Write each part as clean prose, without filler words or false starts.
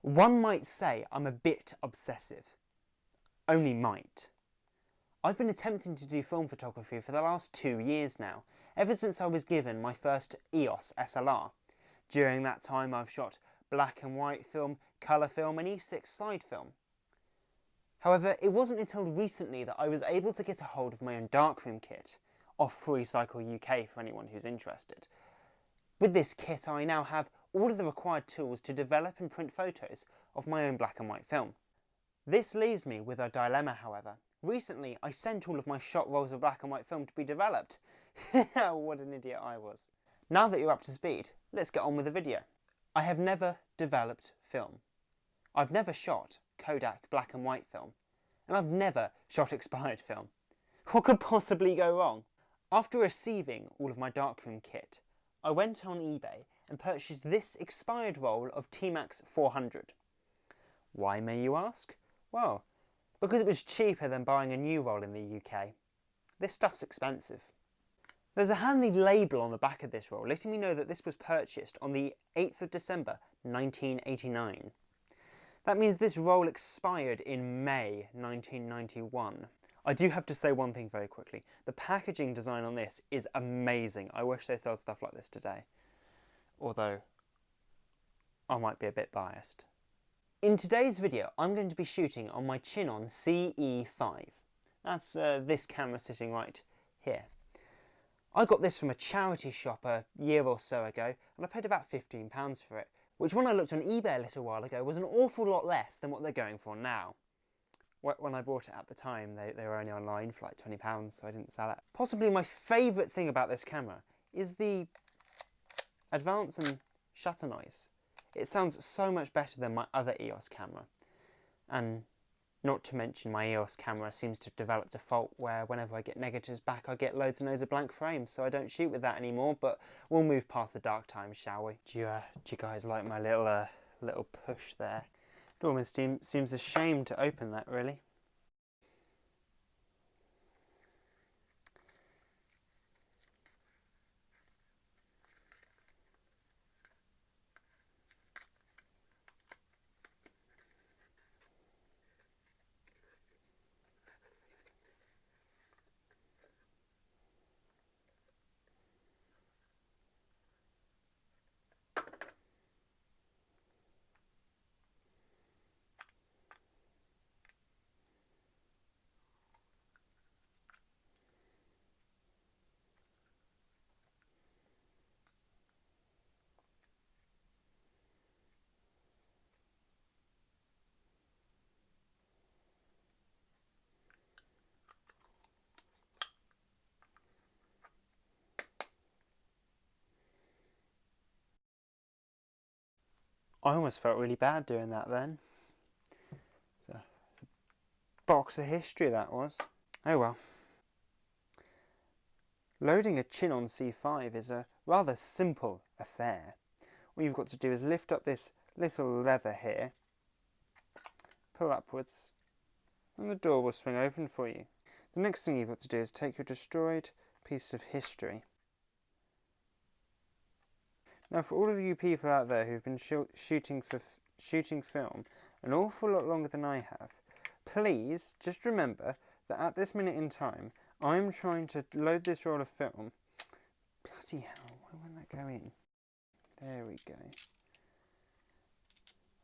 One might say I'm a bit obsessive. Only might. I've been attempting to do film photography for the last 2 years now, ever since I was given my first EOS SLR. During that time I've shot black and white film, colour film and E6 slide film. However, it wasn't until recently that I was able to get a hold of my own darkroom kit, off Recycle UK for anyone who's interested. With this kit I now have all of the required tools to develop and print photos of my own black and white film. This leaves me with a dilemma, however. Recently I sent all of my shot rolls of black and white film to be developed. What an idiot I was. Now that you're up to speed, let's get on with the video. I have never developed film. I've never shot Kodak black and white film, and I've never shot expired film. What could possibly go wrong? After receiving all of my darkroom kit, I went on eBay and purchased this expired roll of Tmax 400. Why, may you ask? Well, because it was cheaper than buying a new roll in the UK. This stuff's expensive. There's a handy label on the back of this roll letting me know that this was purchased on the 8th of December 1989. That means this roll expired in May 1991. I do have to say one thing very quickly. The packaging design on this is amazing. I wish they sold stuff like this today. Although, I might be a bit biased. In today's video, I'm going to be shooting on my Chinon CE5. That's this camera sitting right here. I got this from a charity shop a year or so ago, and I paid about £15 for it, which when I looked on eBay a little while ago was an awful lot less than what they're going for now. When I bought it at the time, they were only online for like £20, so I didn't sell it. Possibly my favourite thing about this camera is the advance and shutter noise. It sounds so much better than my other EOS camera. And not to mention my EOS camera seems to have developed a fault where whenever I get negatives back I get loads and loads of blank frames, so I don't shoot with that anymore, but we'll move past the dark times, shall we? Do you guys like my little push there? It almost seems a shame to open that, really. I almost felt really bad doing that then. It's a box of history, that was. Oh well. Loading a Chinon C5 is a rather simple affair. All you've got to do is lift up this little lever here, pull upwards, and the door will swing open for you. The next thing you've got to do is take your destroyed piece of history. Now, for all of you people out there who've been shooting film an awful lot longer than I have, please just remember that at this minute in time, I'm trying to load this roll of film. Bloody hell, where won't that go in? There we go.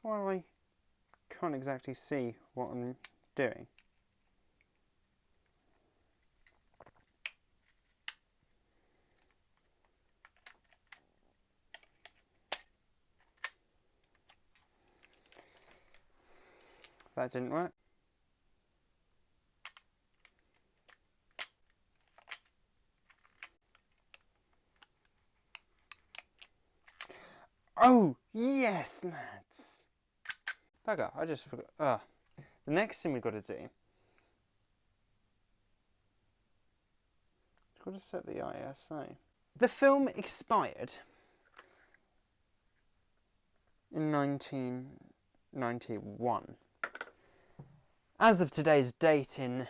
Well, I can't exactly see what I'm doing. That didn't work. Oh, yes, lads. Bugger, I just forgot. The next thing we've got to do, we've got to set the ISO. The film expired in 1991. As of today's date in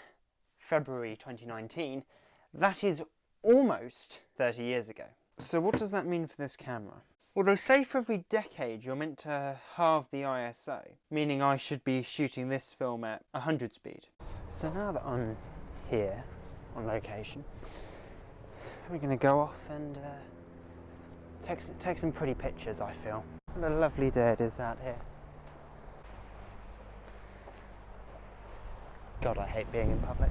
February 2019, that is almost 30 years ago. So what does that mean for this camera? Although say for every decade you're meant to halve the ISO, meaning I should be shooting this film at 100 speed. So now that I'm here on location, we're going to go off and take some pretty pictures, I feel. What a lovely day it is out here. God, I hate being in public.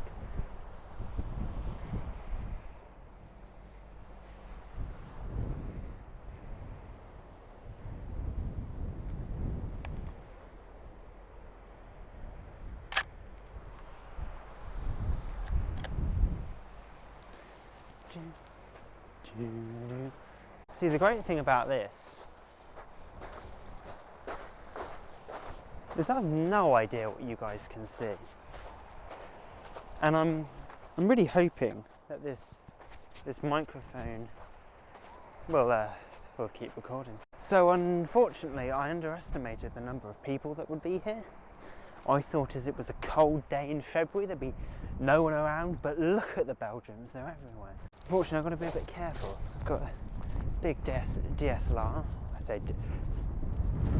See, the great thing about this is I have no idea what you guys can see, and I'm really hoping that this microphone will keep recording. So unfortunately, I underestimated the number of people that would be here. I thought as it was a cold day in February there'd be no one around, but look at the Belgians, they're everywhere. Unfortunately, I've got to be a bit careful. I've got a big DSLR. I say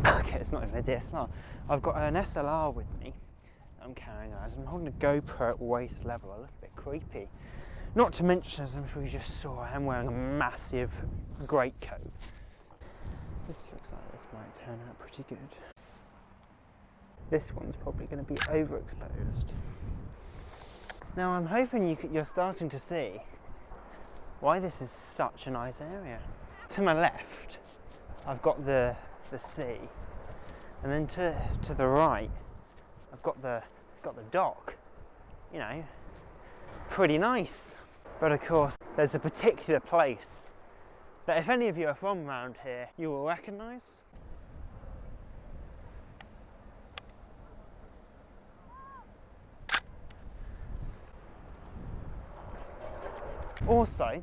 okay, it's not even a DSLR. I've got an SLR with me that I'm carrying around. I'm holding a GoPro at waist level. I look a bit creepy. Not to mention, as I'm sure you just saw, I am wearing a massive greatcoat. This looks like this might turn out pretty good. This one's probably going to be overexposed. Now I'm hoping you're starting to see why this is such a nice area. To my left, I've got the sea, and then to the right, I've got the dock. You know, pretty nice. But of course, there's a particular place that if any of you are from around here, you will recognise. Also,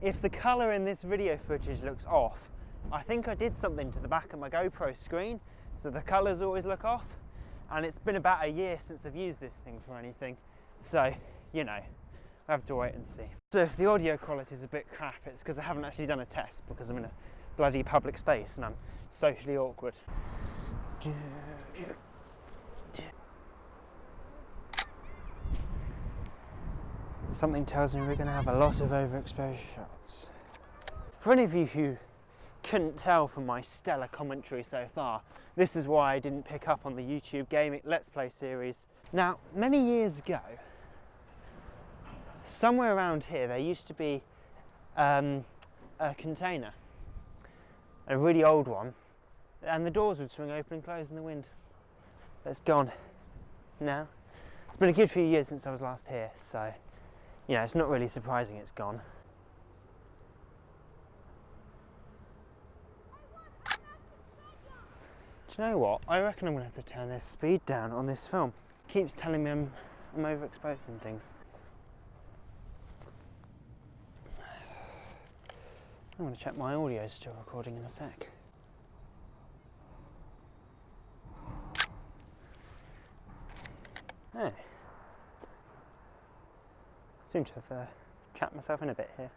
if the colour in this video footage looks off, I think I did something to the back of my GoPro screen, so the colours always look off, and it's been about a year since I've used this thing for anything, so, you know, I have to wait and see. So if the audio quality is a bit crap, it's because I haven't actually done a test, because I'm in a bloody public space and I'm socially awkward. Something tells me we're going to have a lot of overexposure shots. For any of you who couldn't tell from my stellar commentary so far, this is why I didn't pick up on the YouTube gaming Let's Play series. Now, many years ago, somewhere around here there used to be a container, a really old one, and the doors would swing open and close in the wind. That's gone now. It's been a good few years since I was last here, so you know, it's not really surprising it's gone. Do you know what? I reckon I'm going to have to turn this speed down on this film. It keeps telling me I'm overexposing things. I'm going to check my audio is still recording in a sec. Oh. Seem to have trapped myself in a bit here.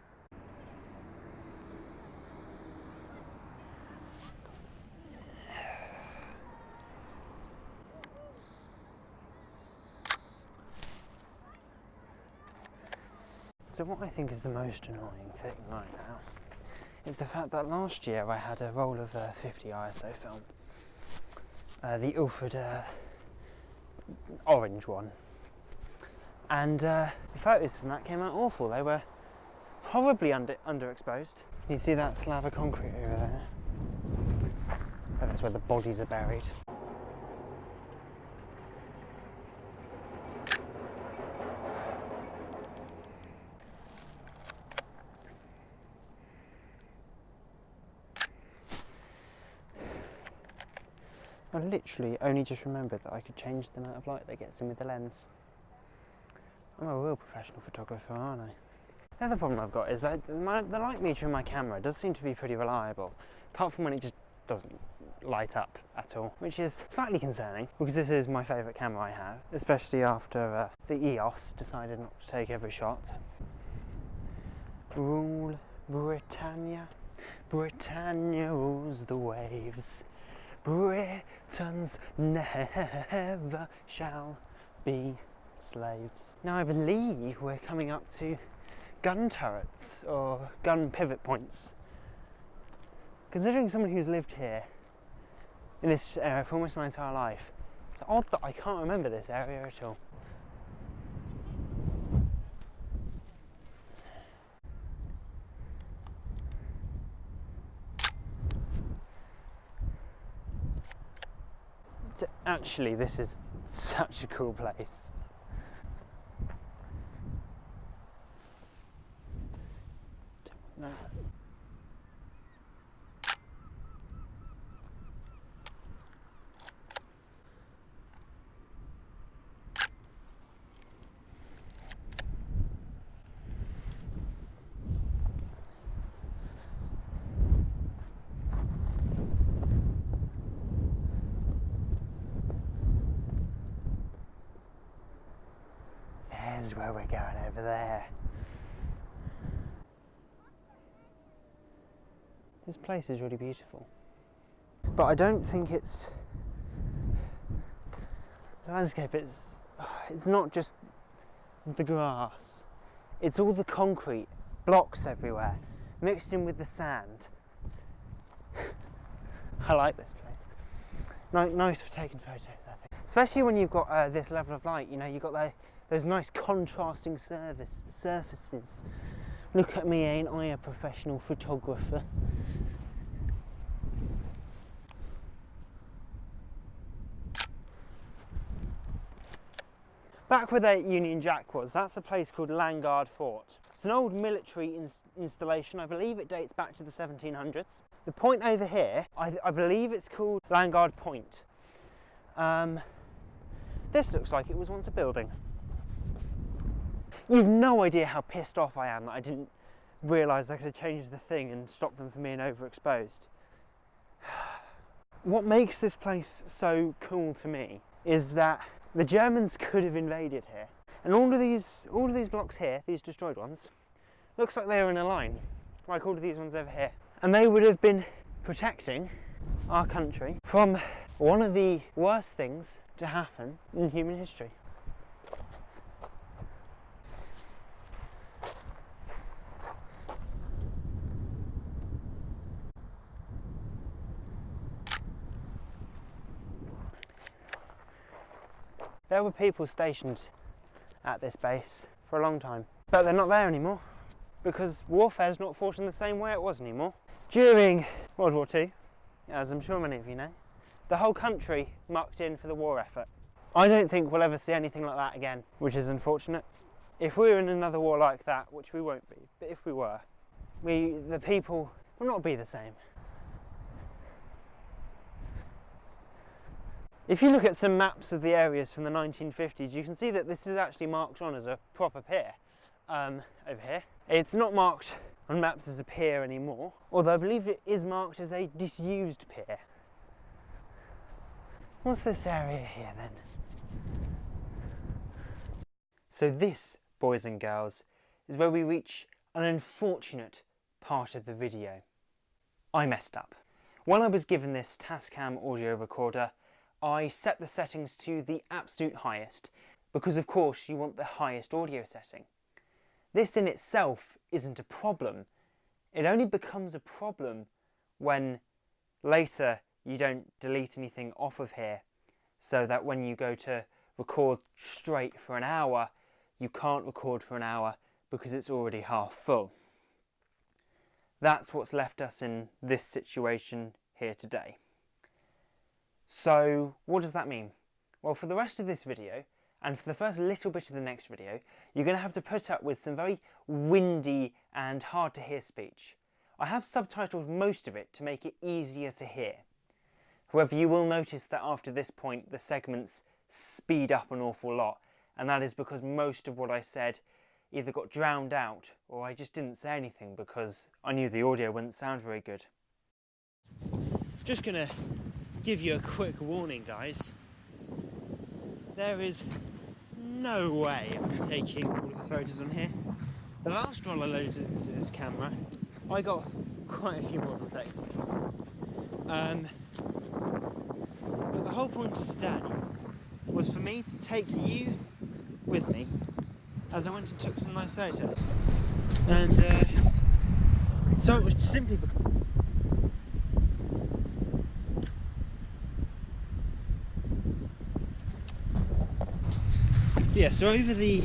So what I think is the most annoying thing right now is the fact that last year I had a roll of 50 ISO film, the Ilford orange one, and the photos from that came out awful. They were horribly underexposed. Can you see that slab of concrete over there? Oh, that's where the bodies are buried. I literally only just remembered that I could change the amount of light that gets in with the lens. I'm a real professional photographer, aren't I? The other problem I've got is that the light meter in my camera does seem to be pretty reliable, apart from when it just doesn't light up at all, which is slightly concerning because this is my favourite camera I have, especially after the EOS decided not to take every shot. Rule Britannia. Britannia rules the waves. Britons never shall be slaves. Now I believe we're coming up to gun turrets or gun pivot points. Considering someone who's lived here in this area for almost my entire life, it's odd that I can't remember this area at all. Actually, this is such a cool place. No. There's where we're going, over there. This place is really beautiful. But I don't think it's... the landscape, it's not just the grass. It's all the concrete, blocks everywhere, mixed in with the sand. I like this place. Nice for taking photos, I think. Especially when you've got this level of light, you know, you've got those nice contrasting surfaces. Look at me, ain't I a professional photographer? Back where the Union Jack was, that's a place called Landguard Fort. It's an old military installation. I believe it dates back to the 1700s. The point over here, I believe it's called Landguard Point. This looks like it was once a building. You've no idea how pissed off I am that I didn't realise I could have changed the thing and stopped them from being overexposed. What makes this place so cool to me is that the Germans could have invaded here, and all of these blocks here, these destroyed ones, looks like they were in a line, like all of these ones over here, and they would have been protecting our country from one of the worst things to happen in human history. There were people stationed at this base for a long time, but they're not there anymore because warfare's not fought in the same way it was anymore. During World War II, as I'm sure many of you know, the whole country mucked in for the war effort. I don't think we'll ever see anything like that again, which is unfortunate. If we were in another war like that, which we won't be, but if we were, the people will not be the same. If you look at some maps of the areas from the 1950s, you can see that this is actually marked on as a proper pier over here. It's not marked on maps as a pier anymore, although I believe it is marked as a disused pier. What's this area here then? So this, boys and girls, is where we reach an unfortunate part of the video. I messed up. When I was given this Tascam audio recorder, I set the settings to the absolute highest, because of course you want the highest audio setting. This in itself isn't a problem. It only becomes a problem when later you don't delete anything off of here, so that when you go to record straight for an hour, you can't record for an hour because it's already half full. That's what's left us in this situation here today. So what does that mean? Well, for the rest of this video, and for the first little bit of the next video, you're going to have to put up with some very windy and hard to hear speech. I have subtitled most of it to make it easier to hear. However, you will notice that after this point, the segments speed up an awful lot, and that is because most of what I said either got drowned out, or I just didn't say anything because I knew the audio wouldn't sound very good. Just gonna give you a quick warning, guys. There is no way I'm taking all of the photos on here. The last roll I loaded into this camera, I got quite a few Model 36. But the whole point of today was for me to take you with me as I went and took some nice photos. And so it was simply because so over the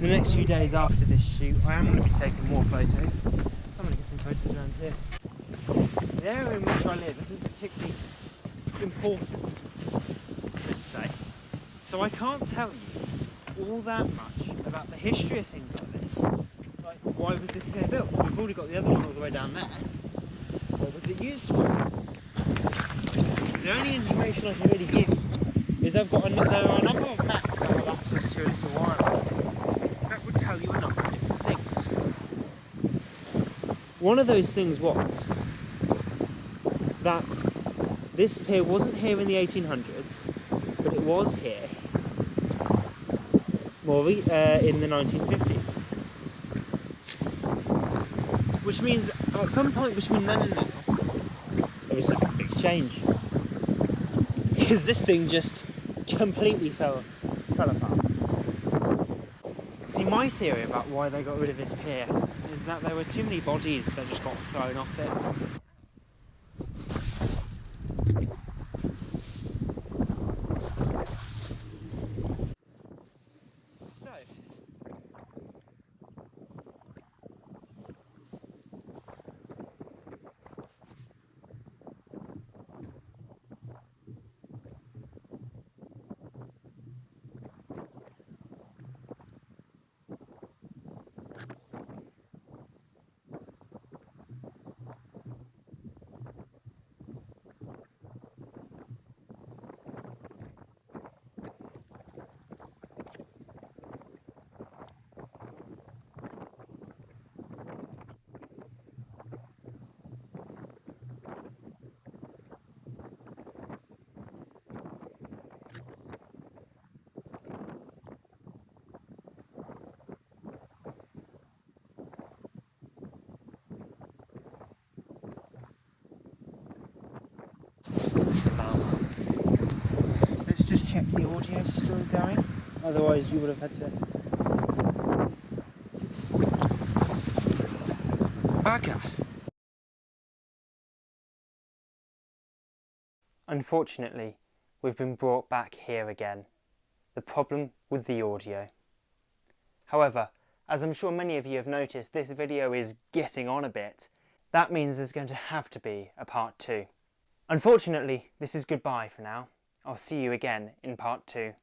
next few days after this shoot, I am going to be taking more photos. I'm going to get some photos around here. The area in which I live isn't particularly important, let's say, so I can't tell you all that much about the history of things like this. Like, why was this pier built? We've already got the other one all the way down there. What was it used for? The only information I can really give you is there are a number of maps I have access to a little while ago that would tell you a number of different things. One of those things was that this pier wasn't here in the 1800s, but it was here more in the 1950s. Which means at some point between then and now, there was a big change. Because this thing just completely fell apart. See, my theory about why they got rid of this pier is that there were too many bodies that just got thrown off it. So, let's just check the audio's still going, otherwise you would have had to... Bugger! Unfortunately, we've been brought back here again. The problem with the audio. However, as I'm sure many of you have noticed, this video is getting on a bit. That means there's going to have to be a part 2. Unfortunately, this is goodbye for now. I'll see you again in part 2.